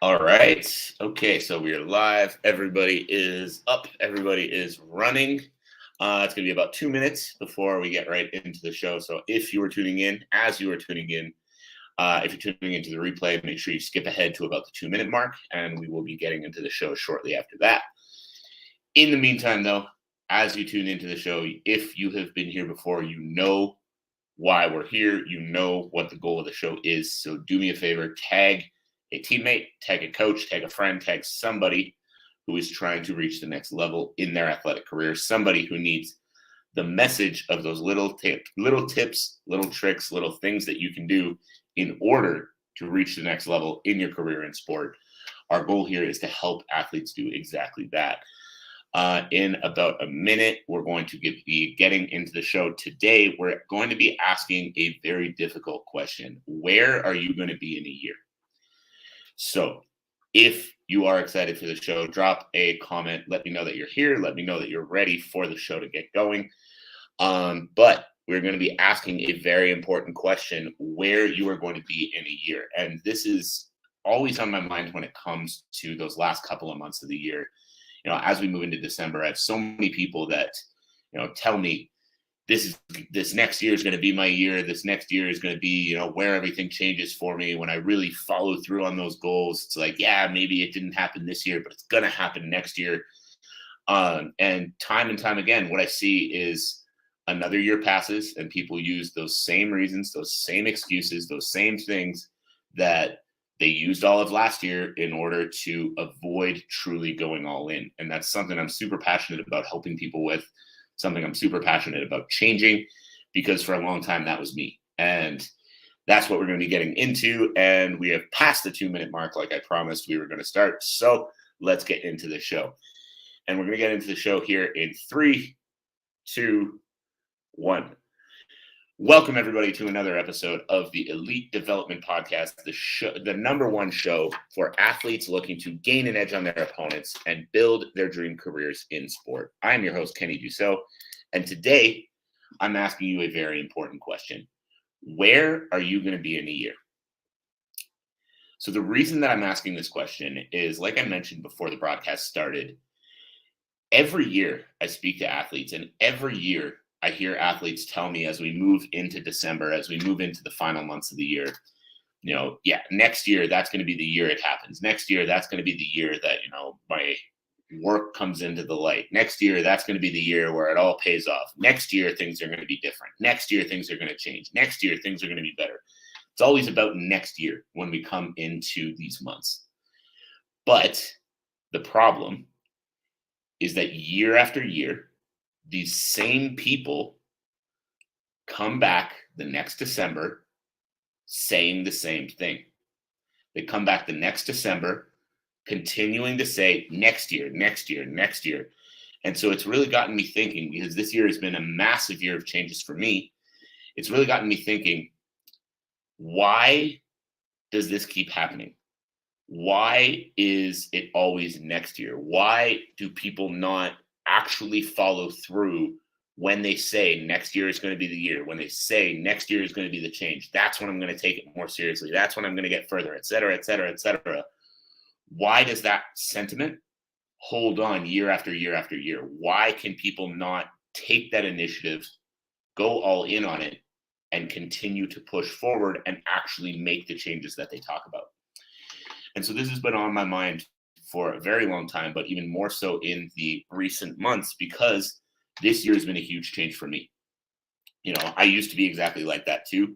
All right. Okay, so we are live. Everybody is up. Everybody is running. It's going to be about 2 minutes before we get right into the show. So if you were tuning in, as you were tuning in, if you're tuning into the replay, make sure you skip ahead to about the 2 minute mark, and we will be getting into the show shortly after that. In the meantime, though, as you tune into the show, if you have been here before, you know why we're here. You know what the goal of the show is. So do me a favor, tag a teammate, tag a coach, tag a friend, tag somebody who is trying to reach the next level in their athletic career, somebody who needs the message of those little tips, little tricks, little things that you can do in order to reach the next level in your career in sport. Our goal here is to help athletes do exactly that. In about a minute, we're going to be getting into the show. Today, we're going to be asking a very difficult question. Where are you going to be in a year? So if you are excited for the show, drop a comment. Let me know that you're here. Let me know that you're ready for the show to get going. But we're going to be asking a very important question, where you are going to be in a year. And this is always on my mind when it comes to those last couple of months of the year. You know, as we move into December, I have so many people that, tell me this next year is going to be my year. This next year is going to be, where everything changes for me. When I really follow through on those goals, it's like, yeah, maybe it didn't happen this year, but it's going to happen next year. And time again, what I see is another year passes and people use those same reasons, those same excuses, those same things that they used all of last year in order to avoid truly going all in. And that's something I'm super passionate about helping people with, something I'm super passionate about changing, because for a long time that was me. And that's what we're going to be getting into. And we have passed the 2 minute mark, like I promised we were going to start. So let's get into the show. And we're going to get into the show here in 3, 2, 1. Welcome, everybody, to another episode of the Elite Development Podcast, the number one show for athletes looking to gain an edge on their opponents and build their dream careers in sport. I'm your host, Kenny Dusseault, and today I'm asking you a very important question. Where are you going to be in a year? So the reason that I'm asking this question is, like I mentioned before the broadcast started, every year I speak to athletes, and every year I hear athletes tell me as we move into December, as we move into the final months of the year, next year, that's going to be the year it happens. Next year, that's going to be the year that, my work comes into the light. Next year, that's going to be the year where it all pays off. Next year, things are going to be different. Next year, things are going to change. Next year, things are going to be better. It's always about next year when we come into these months. But the problem is that year after year, these same people come back the next December saying the same thing. They come back the next December continuing to say next year, next year, next year. And so it's really gotten me thinking, because this year has been a massive year of changes for me. It's really gotten me thinking, why does this keep happening? Why is it always next year? Why do people not actually follow through when they say next year is going to be the year, when they say next year is going to be the change? That's when I'm going to take it more seriously. That's when I'm going to get further, et cetera, et cetera, et cetera. Why does that sentiment hold on year after year after year? Why can people not take that initiative, go all in on it, and continue to push forward and actually make the changes that they talk about? And so this has been on my mind for a very long time, but even more so in the recent months, because this year has been a huge change for me. I used to be exactly like that too.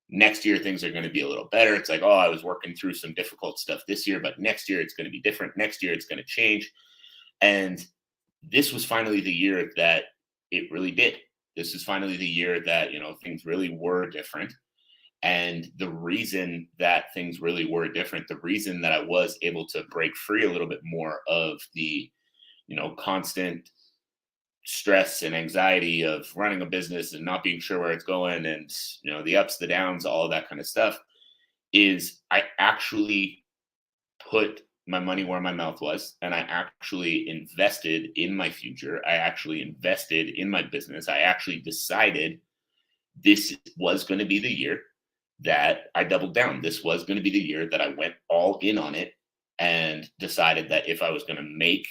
Next year, things are going to be a little better. It's like, oh, I was working through some difficult stuff this year, but next year it's going to be different. Next year it's going to change. And this was finally the year that it really did. This is finally the year that, things really were different. And the reason that things really were different, the reason that I was able to break free a little bit more of the, constant stress and anxiety of running a business and not being sure where it's going, and, the ups, the downs, all of that kind of stuff, is I actually put my money where my mouth was, and I actually invested in my future. I actually invested in my business. I actually decided this was going to be the year that I doubled down. This was going to be the year that I went all in on it and decided that if I was going to make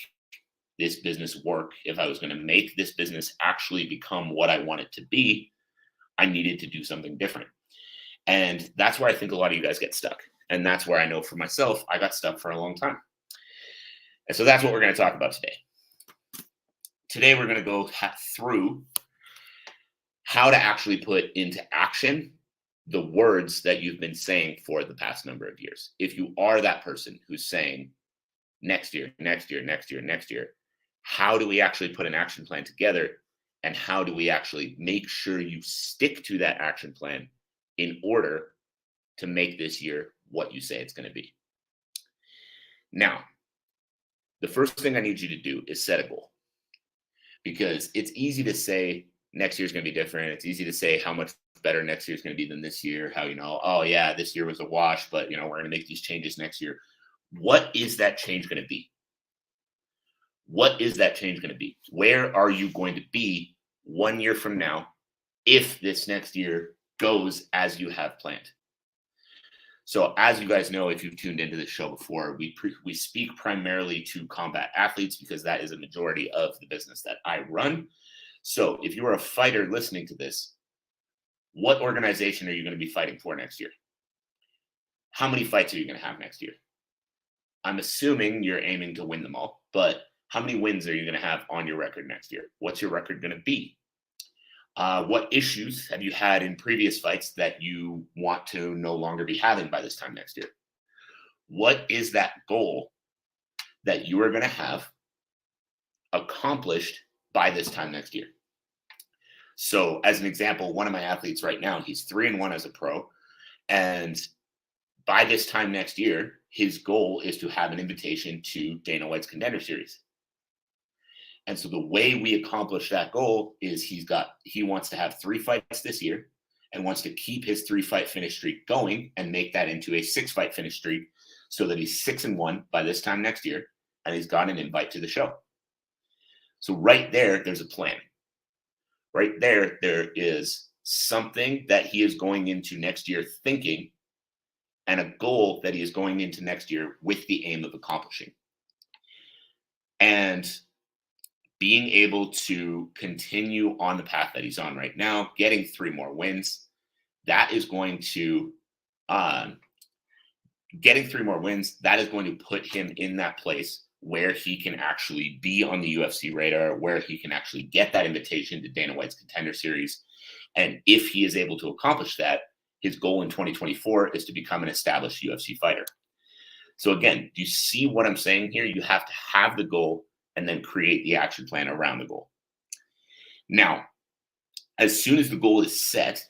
this business work, if I was going to make this business actually become what I want it to be, I needed to do something different. And that's where I think a lot of you guys get stuck. And that's where I know for myself, I got stuck for a long time. And so that's what we're going to talk about today. Today, we're going to go through how to actually put into action the words that you've been saying for the past number of years. If you are that person who's saying next year, next year, next year, next year, how do we actually put an action plan together? And how do we actually make sure you stick to that action plan in order to make this year what you say it's going to be? Now, the first thing I need you to do is set a goal, because it's easy to say next year's going to be different. It's easy to say how much better next year's going to be than this year. How, oh yeah, this year was a wash, but we're going to make these changes next year. What is that change going to be? What is that change going to be? Where are you going to be 1 year from now if this next year goes as you have planned? So as you guys know, if you've tuned into this show before, we speak primarily to combat athletes because that is a majority of the business that I run. So if you are a fighter listening to this, what organization are you going to be fighting for next year? How many fights are you going to have next year? I'm assuming you're aiming to win them all, but how many wins are you going to have on your record next year? What's your record going to be? What issues have you had in previous fights that you want to no longer be having by this time next year? What is that goal that you are going to have accomplished by this time next year? So as an example, one of my athletes right now, he's 3-1 as a pro. And by this time next year, his goal is to have an invitation to Dana White's Contender Series. And so the way we accomplish that goal is he wants to have 3 fights this year and wants to keep his 3-fight finish streak going and make that into a 6-fight finish streak so that he's 6-1 by this time next year and he's got an invite to the show. So right there, there's a plan. Right there, there is something that he is going into next year thinking and a goal that he is going into next year with the aim of accomplishing. And being able to continue on the path that he's on right now, getting 3 more wins, that is going to put him in that place where he can actually be on the UFC radar, where he can actually get that invitation to Dana White's Contender Series. And if he is able to accomplish that, his goal in 2024 is to become an established UFC fighter. So again, do you see what I'm saying here? You have to have the goal and then create the action plan around the goal. Now, as soon as the goal is set,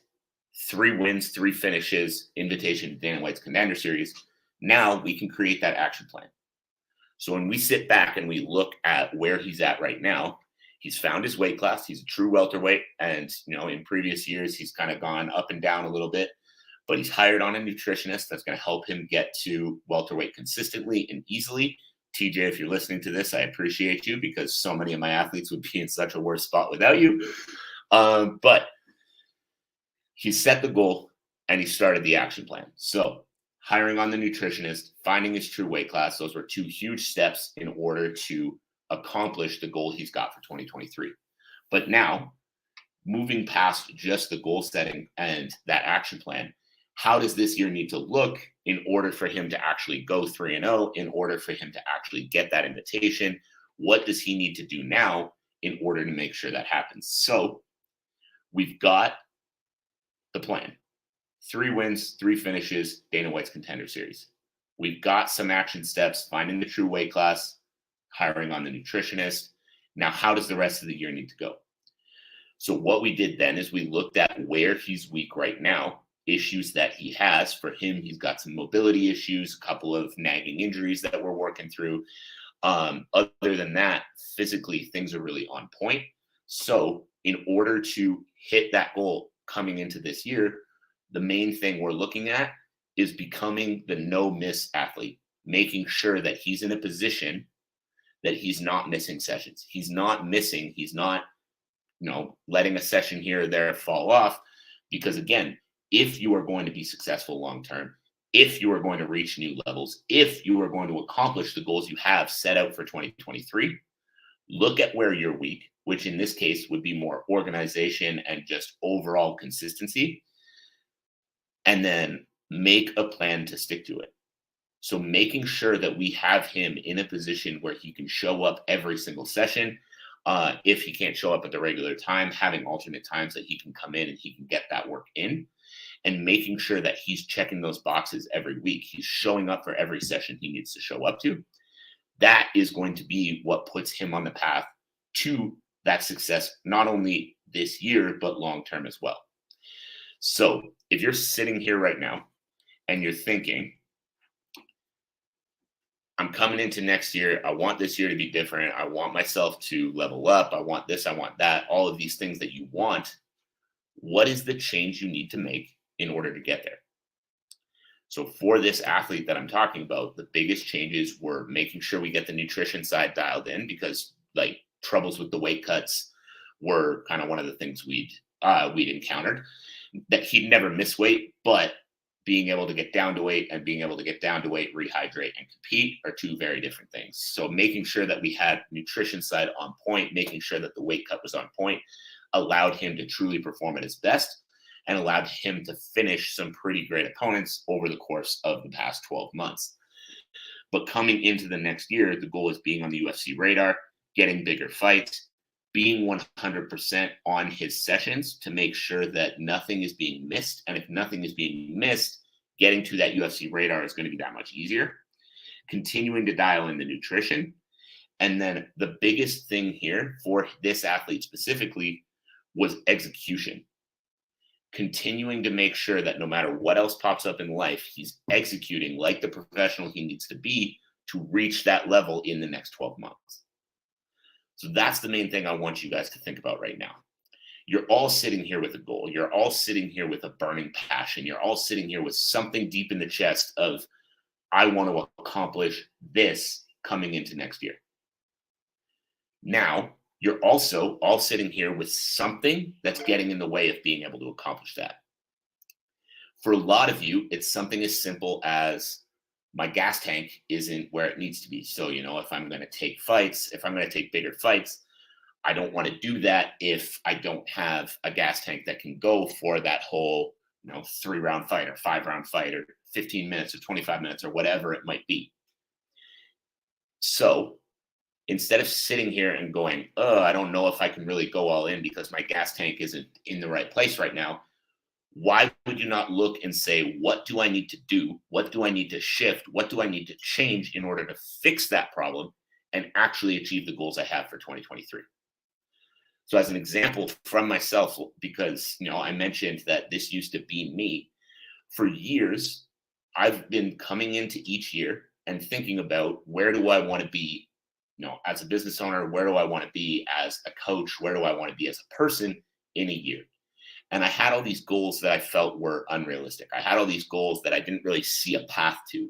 3 wins, 3 finishes, invitation to Dana White's Contender Series, now we can create that action plan. So when we sit back and we look at where he's at right now, he's found his weight class. He's a true welterweight. And, in previous years, he's kind of gone up and down a little bit, but he's hired on a nutritionist that's going to help him get to welterweight consistently and easily. TJ, if you're listening to this, I appreciate you because so many of my athletes would be in such a worse spot without you. But he set the goal and he started the action plan. So hiring on the nutritionist, finding his true weight class, those were 2 huge steps in order to accomplish the goal he's got for 2023. But now, moving past just the goal setting and that action plan, how does this year need to look in order for him to actually go 3-0, in order for him to actually get that invitation? What does he need to do now in order to make sure that happens? So we've got the plan. 3 wins, 3 finishes, Dana White's Contender Series. We've got some action steps, finding the true weight class, hiring on the nutritionist. Now, how does the rest of the year need to go? So what we did then is we looked at where he's weak right now, issues that he has. For him, he's got some mobility issues, a couple of nagging injuries that we're working through. Other than that, physically, things are really on point. So in order to hit that goal coming into this year, the main thing we're looking at is becoming the no-miss athlete, making sure that he's in a position that he's not missing sessions. He's not letting a session here or there fall off. Because again, if you are going to be successful long-term, if you are going to reach new levels, if you are going to accomplish the goals you have set out for 2023, look at where you're weak, which in this case would be more organization and just overall consistency, and then make a plan to stick to it. So making sure that we have him in a position where he can show up every single session. If he can't show up at the regular time, having alternate times that he can come in and he can get that work in, and making sure that he's checking those boxes every week. He's showing up for every session he needs to show up to. That is going to be what puts him on the path to that success, not only this year, but long-term as well. So if you're sitting here right now and you're thinking, I'm coming into next year, I want this year to be different. I want myself to level up. I want this, I want that, all of these things that you want. What is the change you need to make in order to get there? So for this athlete that I'm talking about, the biggest changes were making sure we get the nutrition side dialed in, because like troubles with the weight cuts were kind of one of the things we'd encountered. That he'd never miss weight, but being able to get down to weight and being able to get down to weight, rehydrate, and compete are two very different things. So making sure that we had nutrition side on point, making sure that the weight cut was on point, allowed him to truly perform at his best and allowed him to finish some pretty great opponents over the course of the past 12 months. But coming into the next year, the goal is being on the UFC radar, getting bigger fights, being 100% on his sessions to make sure that nothing is being missed. And if nothing is being missed, getting to that UFC radar is going to be that much easier. Continuing to dial in the nutrition. And then the biggest thing here for this athlete specifically was execution. Continuing to make sure that no matter what else pops up in life, he's executing like the professional he needs to be to reach that level in the next 12 months. So that's the main thing I want you guys to think about right now. You're all sitting here with a goal. You're all sitting here with a burning passion. You're all sitting here with something deep in the chest of, I want to accomplish this coming into next year. Now, you're also all sitting here with something that's getting in the way of being able to accomplish that. For a lot of you, it's something as simple as, my gas tank isn't where it needs to be. So, if I'm going to take fights, if I'm going to take bigger fights, I don't want to do that if I don't have a gas tank that can go for that whole, 3-round fight or 5-round fight or 15 minutes or 25 minutes or whatever it might be. So instead of sitting here and going, I don't know if I can really go all in because my gas tank isn't in the right place right now, why would you not look and say, what do I need to do? What do I need to shift? What do I need to change in order to fix that problem and actually achieve the goals I have for 2023? So as an example from myself, because, I mentioned that this used to be me, for years, I've been coming into each year and thinking about, where do I want to be, as a business owner? Where do I want to be as a coach? Where do I want to be as a person in a year? And I had all these goals that I felt were unrealistic. I had all these goals that I didn't really see a path to.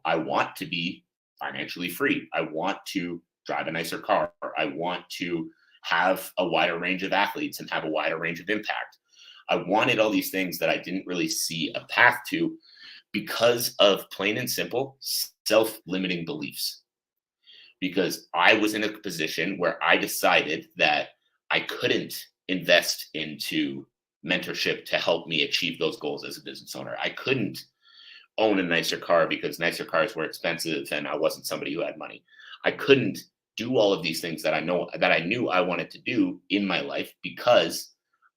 I want to be financially free. I want to drive a nicer car. I want to have a wider range of athletes and have a wider range of impact. I wanted all these things that I didn't really see a path to because of, plain and simple, self-limiting beliefs. Because I was in a position where I decided that I couldn't invest into mentorship to help me achieve those goals as a business owner. I couldn't own a nicer car because nicer cars were expensive and I wasn't somebody who had money. I couldn't do all of these things that I knew I wanted to do in my life because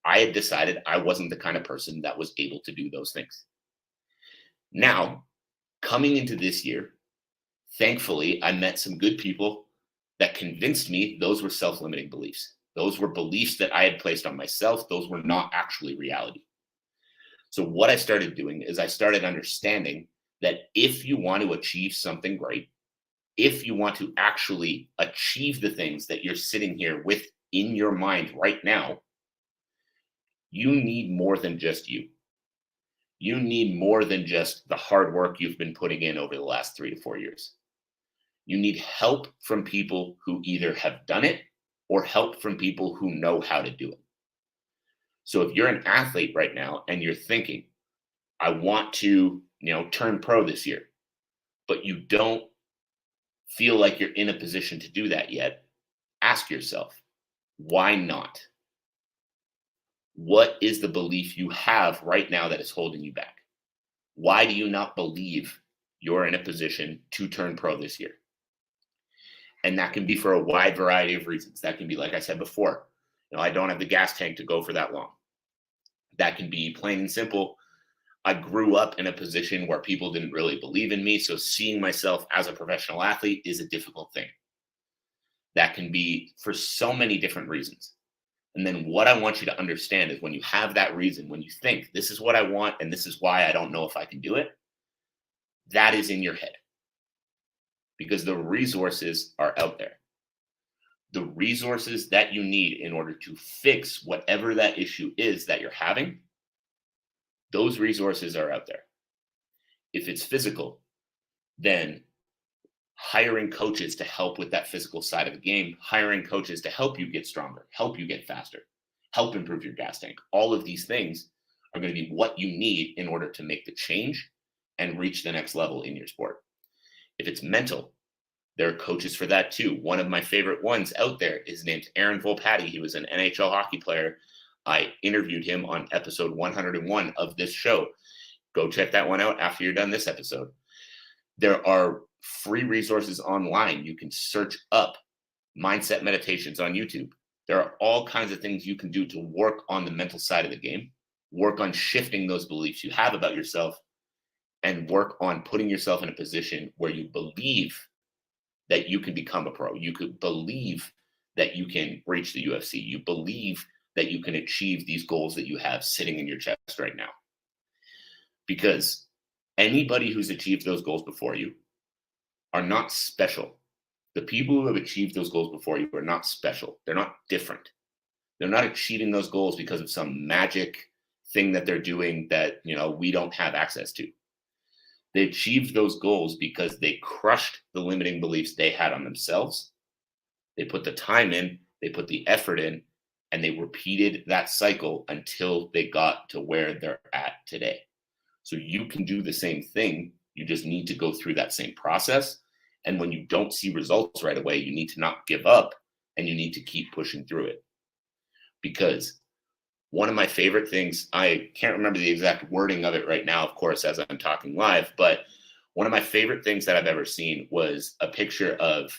I had decided I wasn't the kind of person that was able to do those things. Now, coming into this year, thankfully, I met some good people that convinced me those were self-limiting beliefs. Those were beliefs that I had placed on myself. Those were not actually reality. So what I started doing is I started understanding that if you want to achieve something great, if you want to actually achieve the things that you're sitting here with in your mind right now, you need more than just you. You need more than just the hard work you've been putting in over the last 3 to 4 years. You need help from people who either have done it or help from people who know how to do it. So if you're an athlete right now and you're thinking, I want to turn pro this year, but you don't feel like you're in a position to do that yet, ask yourself, why not? What is the belief you have right now that is holding you back? Why do you not believe you're in a position to turn pro this year? And that can be for a wide variety of reasons. That can be, like I said before, I don't have the gas tank to go for that long. That can be plain and simple. I grew up in a position where people didn't really believe in me. So seeing myself as a professional athlete is a difficult thing. That can be for so many different reasons. And then what I want you to understand is when you have that reason, when you think this is what I want and this is why I don't know if I can do it, that is in your head because the resources are out there. The resources that you need in order to fix whatever that issue is that you're having, those resources are out there. If it's physical, then hiring coaches to help with that physical side of the game, hiring coaches to help you get stronger, help you get faster, help improve your gas tank. All of these things are going to be what you need in order to make the change and reach the next level in your sport. If it's mental, there are coaches for that too. One of my favorite ones out there is named Aaron Volpatti. He was an NHL hockey player. I interviewed him on episode 101 of this show. Go check that one out after you're done this episode. There are free resources online. You can search up mindset meditations on YouTube. There are all kinds of things you can do to work on the mental side of the game, work on shifting those beliefs you have about yourself, and work on putting yourself in a position where you believe that you can become a pro. You could believe that you can reach the UFC. You believe that you can achieve these goals that you have sitting in your chest right now. Because anybody who's achieved those goals before you are not special. The people who have achieved those goals before you are not special. They're not different. They're not achieving those goals because of some magic thing that they're doing that, we don't have access to. They achieved those goals because they crushed the limiting beliefs they had on themselves. They put the time in, they put the effort in, and they repeated that cycle until they got to where they're at today. So you can do the same thing. You just need to go through that same process. And when you don't see results right away, you need to not give up and you need to keep pushing through it. Because one of my favorite things, I can't remember the exact wording of it right now, of course, as I'm talking live, but one of my favorite things that I've ever seen was a picture of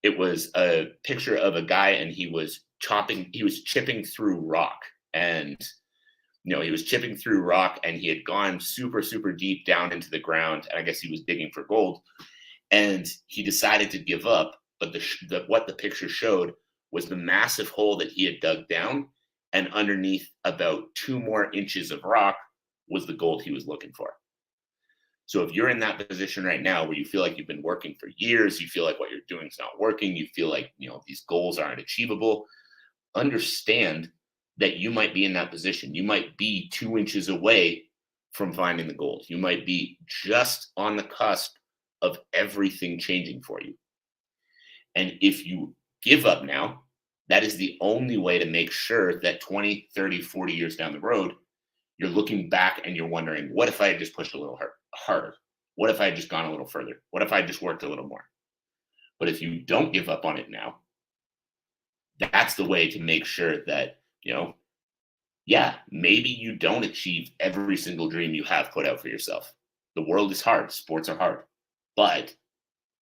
a guy and he was chipping through rock. And, he was chipping through rock and he had gone super, super deep down into the ground. And I guess he was digging for gold and he decided to give up. But what the picture showed was the massive hole that he had dug down. And underneath about 2 more inches of rock was the gold he was looking for. So if you're in that position right now where you feel like you've been working for years, you feel like what you're doing is not working, you feel like, these goals aren't achievable, understand that you might be in that position. You might be 2 inches away from finding the gold. You might be just on the cusp of everything changing for you. And if you give up now, that is the only way to make sure that 20, 30, 40 years down the road, you're looking back and you're wondering, what if I had just pushed a little harder? What if I had just gone a little further? What if I had just worked a little more? But if you don't give up on it now, that's the way to make sure that, maybe you don't achieve every single dream you have put out for yourself. The world is hard. Sports are hard. But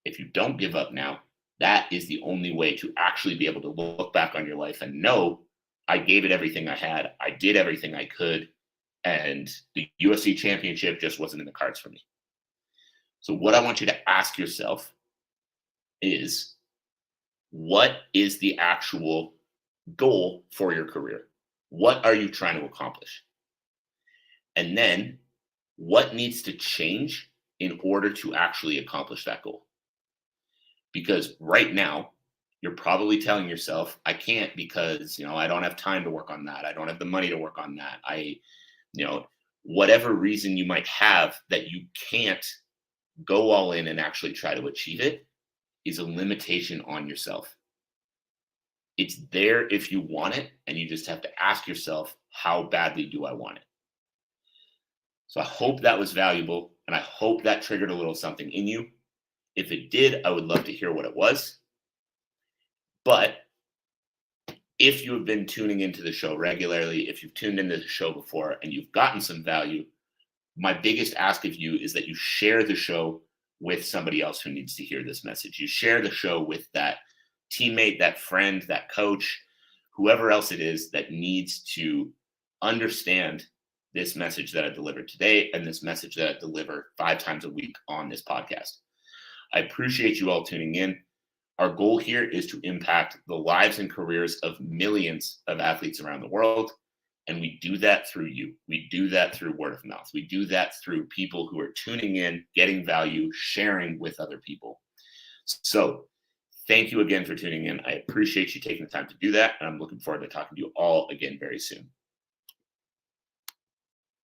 if you don't give up now, that is the only way to actually be able to look back on your life and know I gave it everything I had. I did everything I could. And the UFC championship just wasn't in the cards for me. So what I want you to ask yourself is, what is the actual goal for your career? What are you trying to accomplish? And then what needs to change in order to actually accomplish that goal? Because right now, you're probably telling yourself, I can't because, I don't have time to work on that. I don't have the money to work on that. Whatever reason you might have that you can't go all in and actually try to achieve it is a limitation on yourself. It's there if you want it, and you just have to ask yourself, how badly do I want it? So I hope that was valuable. And I hope that triggered a little something in you. If it did, I would love to hear what it was. But if you have been tuning into the show regularly, if you've tuned into the show before and you've gotten some value, my biggest ask of you is that you share the show with somebody else who needs to hear this message. You share the show with that teammate, that friend, that coach, whoever else it is that needs to understand this message that I delivered today and this message that I deliver 5 times a week on this podcast. I appreciate you all tuning in. Our goal here is to impact the lives and careers of millions of athletes around the world. And we do that through you. We do that through word of mouth. We do that through people who are tuning in, getting value, sharing with other people. So thank you again for tuning in. I appreciate you taking the time to do that. And I'm looking forward to talking to you all again very soon.